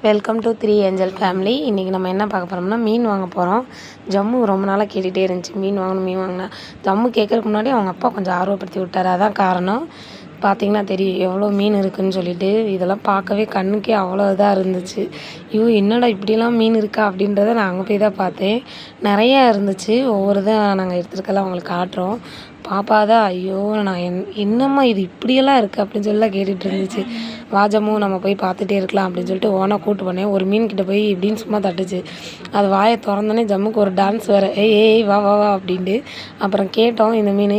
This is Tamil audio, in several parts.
Welcome to 3 angel family. இன்றைக்கி நம்ம என்ன பார்க்க போகிறோம்னா மீன் வாங்க போகிறோம். ஜம்மு ரொம்ப நாளாக கேட்டுகிட்டே இருந்துச்சு, மீன் வாங்கணும் மீன் வாங்கினேன். ஜம்மு கேட்குறதுக்கு முன்னாடி அவங்க அப்பா கொஞ்சம் ஆர்வப்படுத்தி விட்டார். அதான் காரணம். பார்த்திங்கன்னா தெரியும் எவ்வளோ மீன் இருக்குதுன்னு சொல்லிட்டு. இதெல்லாம் பார்க்கவே கண்ணுக்கே அவ்வளோ இதாக இருந்துச்சு. ஐயோ என்னடா இப்படியெல்லாம் மீன் இருக்கா அப்படின்றத நான் அங்கே போய் தான் பார்த்தேன். நிறையா இருந்துச்சு. ஒவ்வொரு இதாக நாங்கள் எடுத்துருக்கெல்லாம் அவங்களுக்கு காட்டுறோம். பாப்பா தான் ஐயோ நான் என்னம்மா இது இப்படியெல்லாம் இருக்குது அப்படின்னு சொல்லிலாம் கேட்டுட்டு இருந்துச்சு. வாஜமும் நம்ம போய் பார்த்துட்டே இருக்கலாம் அப்படின்னு சொல்லிட்டு ஓனாக கூட்டு போனேன். ஒரு மீன் கிட்ட போய் இப்படின்னு சும்மா தட்டுச்சு. அது வாயை திறந்தோன்னே ஜம்முக்கு ஒரு டான்ஸ் வேறு, ஏய் ஏய் வா வா வா அப்படின்ட்டு. அப்புறம் கேட்டோம் இந்த மீன்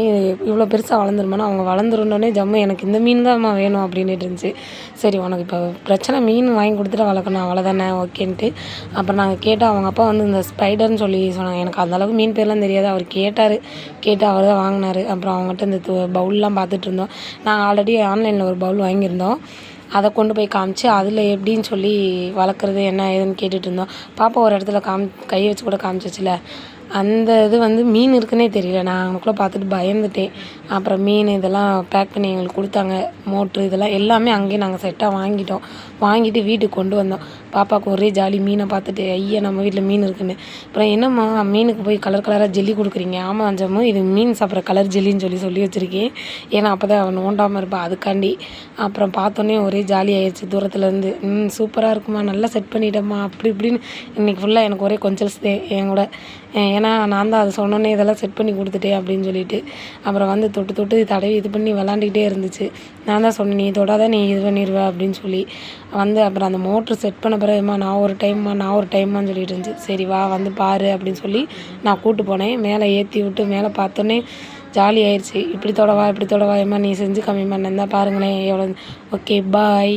இவ்வளோ பெருசாக வளர்ந்துருமானா, அவங்க வளர்ந்துருந்தோடனே ஜம்மு எனக்கு இந்த மீன் தான்மா வேணும் அப்படின்ட்டு இருந்துச்சு. சரி உனக்கு இப்போ பிரச்சனை மீன் வாங்கி கொடுத்துட்டு வளர்க்கணும் அவ்வளோதானே ஓகேன்ட்டு. அப்புறம் நாங்கள் கேட்டோம். அவங்க அப்பா வந்து இந்த ஸ்பைடர்னு சொல்லி சொன்னாங்க. எனக்கு அந்தளவுக்கு மீன் பேர்லாம் தெரியாது. அவர் கேட்டு அவர் தான் வாங்கினார். அப்புறம் அவங்ககிட்ட இந்த பவுல்லாம் பார்த்துட்டு இருந்தோம். நாங்கள் ஆல்ரெடி ஆன்லைனில் ஒரு பவுல் வாங்கியிருந்தோம். அதை கொண்டு போய் காமிச்சு அதில் எப்படின்னு சொல்லி வளர்க்குறது என்ன ஏதுன்னு கேட்டுட்டு இருந்தோம். பாப்பா ஒரு இடத்துல கையை வச்சு கூட காமிச்சிச்சுல, அந்த இது வந்து மீன் இருக்குன்னே தெரியல. நான் அவனுக்குள்ளே பார்த்துட்டு பயந்துட்டேன். அப்புறம் மீன் இதெல்லாம் பேக் பண்ணி எங்களுக்கு கொடுத்தாங்க. மோட்ரு இதெல்லாம் எல்லாமே அங்கேயே நாங்கள் செட்டாக வாங்கிட்டு வீட்டுக்கு கொண்டு வந்தோம். பாப்பாவுக்கு ஒரே ஜாலி மீனை பார்த்துட்டு, ஐயா நம்ம வீட்டில் மீன் இருக்குன்னு. அப்புறம் என்னம்மா மீனுக்கு போய் கலர் கலராக ஜெல்லி கொடுக்குறீங்க? ஆமாம் ஜம்மு, இது மீன் சாப்பிட்ற கலர் ஜெல்லின்னு சொல்லி வச்சுருக்கேன். ஏன்னா அப்போ தான் அவன் நோண்டாமல் இருப்பான் அதுக்காண்டி. அப்புறம் பார்த்தோன்னே ஒரே ஜாலி ஆயிடுச்சு தூரத்துலேருந்து. சூப்பராக இருக்குமா, நல்லா செட் பண்ணிட்டேம்மா அப்படி இப்படின்னு. இன்றைக்கி ஃபுல்லாக எனக்கு ஒரே கொஞ்சல்ஸ் என் கூட. ஏன்னா நான் தான் அது சொன்னோன்னே இதெல்லாம் செட் பண்ணி கொடுத்துட்டேன் அப்படின்னு சொல்லிட்டு. அப்புறம் வந்து தொட்டு தடவி இது பண்ணி விளாண்டுக்கிட்டே இருந்துச்சு. நான் தான் சொன்னேன், நீ தொடாத நீ இது பண்ணிடுவ அப்படின்னு சொல்லி. அப்புறம் அந்த மோட்ரு செட் பண்ண பிறகுமா நான் ஒரு டைம்மான்னு சொல்லிட்டு இருந்துச்சு. சரி வா வந்து பாரு அப்படின்னு சொல்லி நான் கூப்பிட்டு போனேன். மேலே ஏற்றி விட்டு மேலே பார்த்தோன்னே ஜாலி ஆயிடுச்சு. இப்படி தொடவா ஏம்மா நீ செஞ்சு காமிம்மா, இருந்தால் பாருங்களேன் எவ்வளோ. Okay bye.